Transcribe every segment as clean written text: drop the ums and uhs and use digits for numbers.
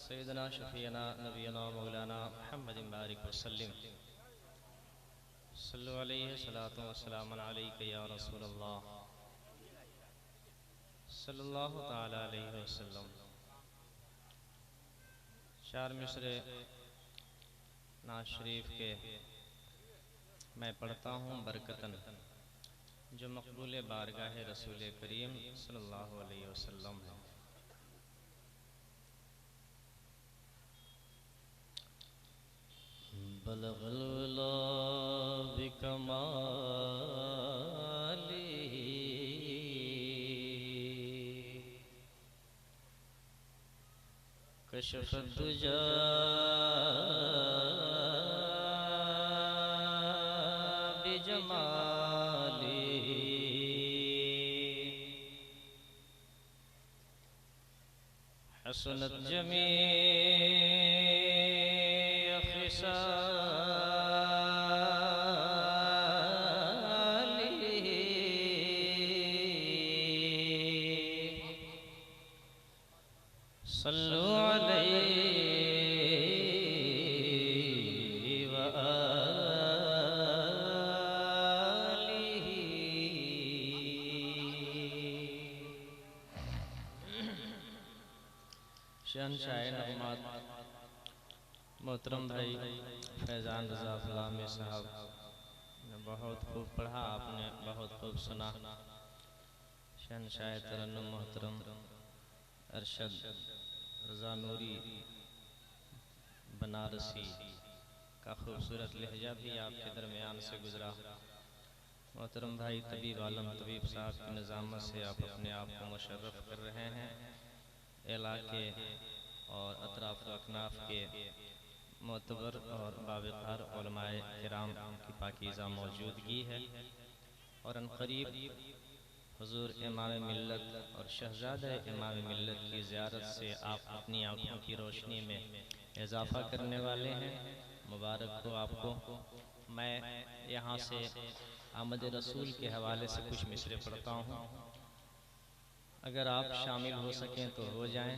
सैयदना शफीना नबीना मौलाना मुहम्मद बारिक वसल्लम सल्लल्लाहु अलैहि सलातो वस्सलाम अलैका या रसूलल्लाह सल्लल्लाहु ताला अलैहि वसल्लम। चार मिसरे नाज शरीफ के मैं पढ़ता हूँ बरकतन, जो मकबूल बारगाह रसूल करीम सल्लल्लाहु अलैहि वसल्लम है। बलगल उला बिकमालिही कशफत दुजा बिजमालिही हसनत जमी सल्लु अलैहि व आलिहि। शहंशाह नगमात मोहतरम भाई फैज़ान रज़ा फलामी साहब ने बहुत खूब पढ़ा, आपने बहुत खूब सुना। शहंशाह तरन्नुम मोहतरम अरशद रज़ा नूरी बनारसी का खूबसूरत लहजा भी आपके दरमियान से गुजरा। मोहतरम भाई तबीब आलम तबीब साहब की निज़ामत से आप अपने आप को मुशर्रफ कर रहे हैं। इलाके और अतराफ अकनाफ के मोतबर और बावक़ार उलमाए किराम की पाकीज़ा मौजूदगी है और अनक़रीब हुज़ूर इमाम मिल्लत और शहज़ादा इमाम मिल्लत की ज़ियारत से आप अपनी आँखों की रोशनी में इजाफ़ा करने वाले हैं। मुबारक हो आपको। मैं यहाँ से आमद रसूल के हवाले से कुछ मिसरे पढ़ता हूँ, अगर आप शामिल हो सकें तो हो जाएं,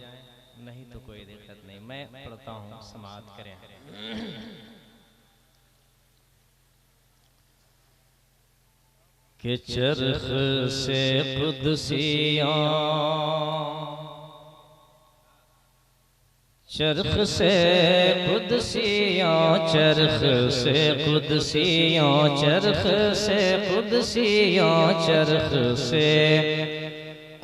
नहीं तो कोई दिक्कत नहीं। मैं पढ़ता हूँ, समाअत करें। कि चरख से कुदसियाँ, चरख से कुदसियाँ, चरख से कुदसियाँ, चरख से कुदसियाँ, चरख से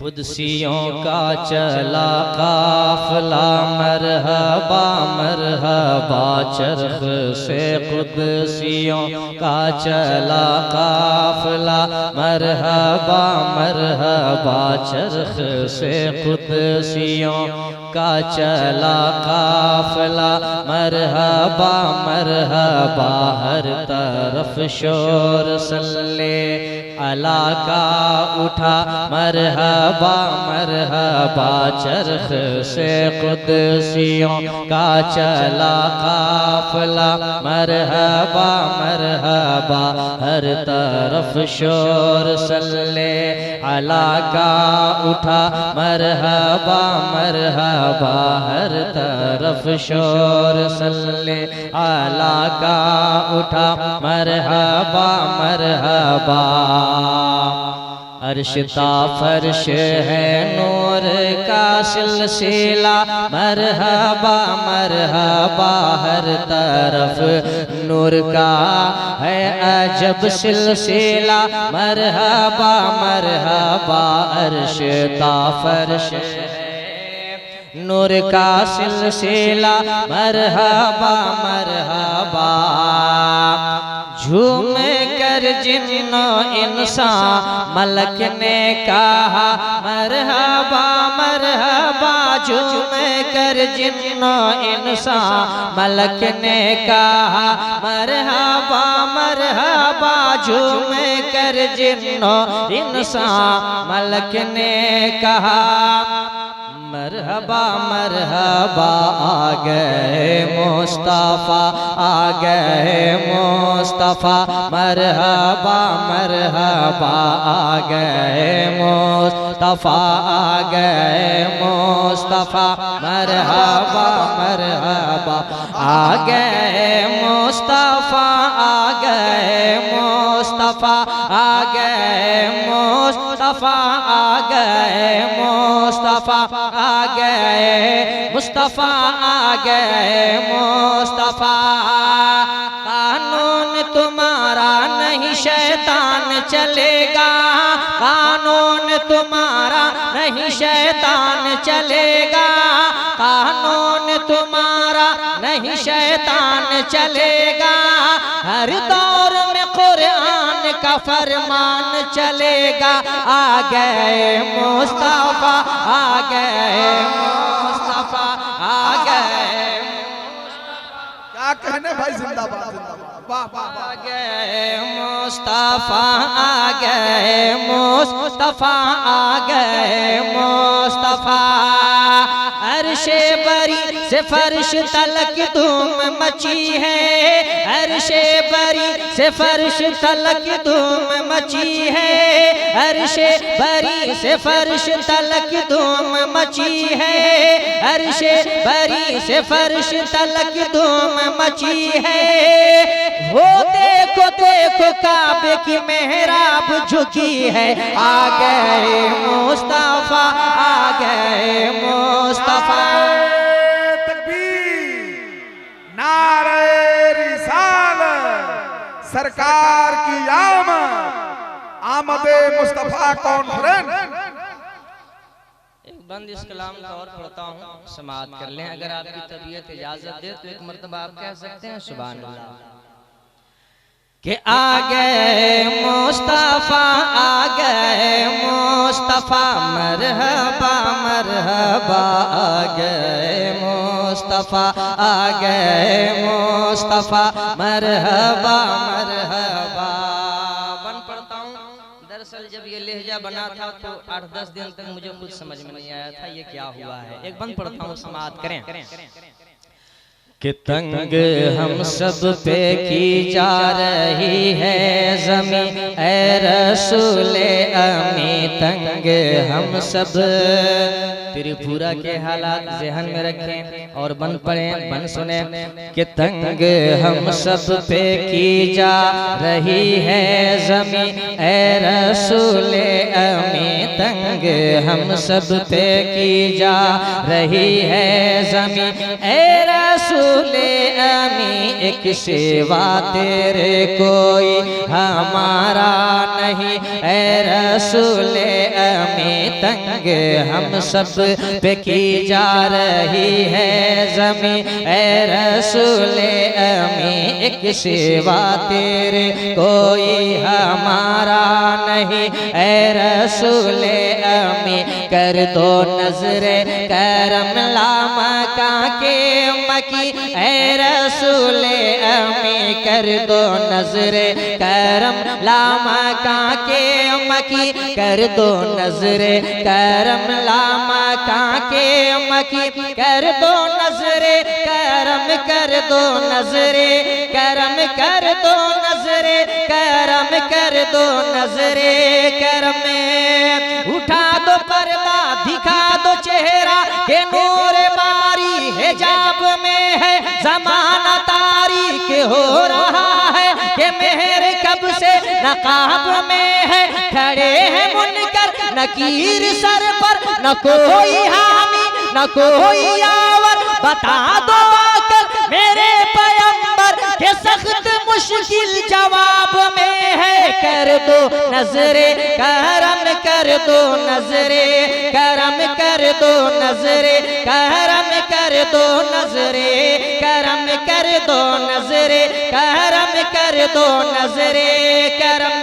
कुदसियों का चला काफिला मरहबा मरहबा। चरख से कुदसियों का चला काफिला मरहबा मरहबा। चरख से कुदसियों का चला काफिला मरहबा मरहबा। हर तरफ शोर सल्ले अला का उठा मरहबा मरहबा। चरख से कुदसियों का चला काफिला मरहबा मरहबा। हर तरफ शोर सल्ले अला का उठा मरहबा मरहबा। हर तरफ शोर सल्ले अला का उठा मरहबा मरहबा। अर्शता फर्श है नूर का सिलसिला मरहबा मरहबा। हर तरफ नूर का है अजब सिलसिला मरहबा मरहबा। अर्शता फर्श नूर का सिलसिला मरहबा मरहबा। झूम कर जिन्नो इंसान मलक ने कहा मरहबा मरहबा। झूम कर जिन्नो इंसान मलक ने कहा मरहबा मरहबा। झूम कर जिन्नो इंसान मलक ने कहा मरहबा मरहबा। आ गए मुस्तफ़ा आ गए मुस्तफ़ा मुस्तफ़ा मरहबा मरहबा आ गए मुस्तफ़ा आ गए मुस्तफ़ा मरहबा मरहबा आ गए मुस्तफ़ा आ गए मुस्तफ़ा आ गए मुस्तफ़ा आ गए मुस्तफ़ा आ गए मुस्तफ़ा आ गए मुस्तफ़ा। कानून तुम्हारा नहीं शैतान चलेगा, कानून तुम्हारा नहीं शैतान चलेगा, कानून तुम्हारा नहीं शैतान चलेगा। हर दौर में कुरान का फरमान चलेगा। आ गए मुस्तफ़ा आ गए मुस्तफ़ा आ गए। क्या कहने भाई, जिंदाबाद जिंदाबाद। आ गए मुस्तफ़ा आ गए मुस्तफ़ा आ गए मुस्तफ़ा। अर्शे बरी से फर्श तलक धूम मची है, अर्शे बरी से फर्श तलक धूम मची है, अर्शे बरी से फर्श तलक धूम मची है, अर्शे बरी से फर्श तलक धूम मची है। वो देखो देखो काबे की मेहराब झुकी है। आ गए मुस्तफ़ा आ गए मुस्तफ़ा। नारे रिसालत, सरकार की आमदे मुस्तफा कॉन्फ्रेंस। एक बंद इस कलाम का और पढ़ता हूँ, समाअत कर लें। अगर आपकी तबीयत इजाजत दे तो एक मर्तबा आप कह सकते हैं सुभान अल्लाह। कि आ गए मुस्तफ़ा आ गए मुस्तफ़ा मरहबा मरहबा आ गए मुस्तफ़ा आ गए मुस्तफ़ा मरहबा मरहबा। बन पढ़ता हूँ। दरअसल जब ये लहजा बना था तो 8-10 दिन तक मुझे कुछ समझ में नहीं आया था ये क्या हुआ है। एक बंद पढ़ता हूँ, समाअत करें। कि तंग हम सब पे की जा रही है ज़मीं, ऐ रसूले अमी तंग हम सब। त्रिपुरा के हालात ज़हन में रखें और बन पढ़ें, बन सुने। कि तंग हम सब पे की जा रही है ज़मीं, ऐ रसूले अमी तंग हम सब पे की जा रही है ज़मीं, ऐ रसूले अमी एक सेवा तेरे कोई हमारा नहीं, ऐ रसूले अमी तंग हम सब पे की जा रही है ज़मीं, ऐ रसूले अमी एक सेवा तेरे कोई हमारा नहीं, ऐ रसूले अमी कर दो नजरे करम लामका के मकी, ऐ रसूले अमी कर दो नजरे करम लामका के मकी, कर दो नजरे करम लामका के मकी, कर दो नजरे करम कर दो नजरे करम कर दो नजरे करम कर दो नजरे करम। उठा दो पर्दा दिखा दो चेहरा के नूर बारी हिजाब में है ज़माना तारीक हो रहा है, कि मेहर कब से नकाब में है। खड़े हैं मुनकर नकीर सर पर, न कोई हामी न कोई आवर, बता दो आकर मेरे पैगंबर के सख्त मुश्किल जवाब में है। कर दो नजरे करम कर दो नजरे करम कर दो नजरे करम कर दो नजरे करम कर दो नजरे करम कर दो नजरे करम।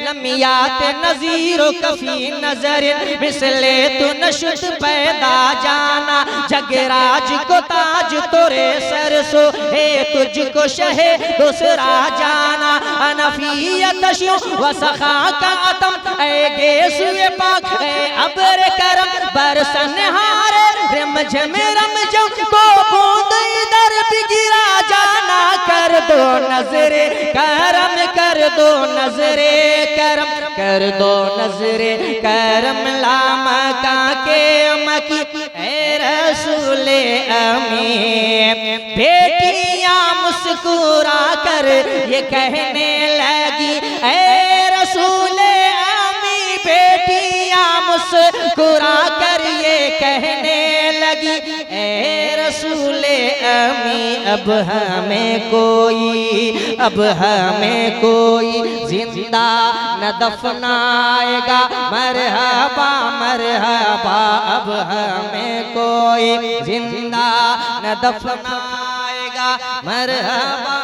लमियात नजीरो कफी नजर मिसले तू नशुत पैदा जाना, जगराज को ताज तोरे सरसो है तुझको शहे दूसरा जाना। अनफियत शो व सखा का आतम ऐ गेसुए पाक ऐ अबर करम बरसन हारे रिमझिम रमझम को बूंद इधर भी गिरा जाना कर दो नजरे करम कर दो नजरे करम कर दो नजरे करम लाम का के मकी ए रसूले अमीन। बेटियां मुस्कुरा कर ये कहने लगी ए रसूले अमीन। बेटियां मुस्कुरा कर ये कहने लगी ए रसूले अमीन। अब हमें कोई जिंदा न दफनाएगा मरहबा मरहबा। अब हमें कोई जिंदा न दफनाएगा मरहबा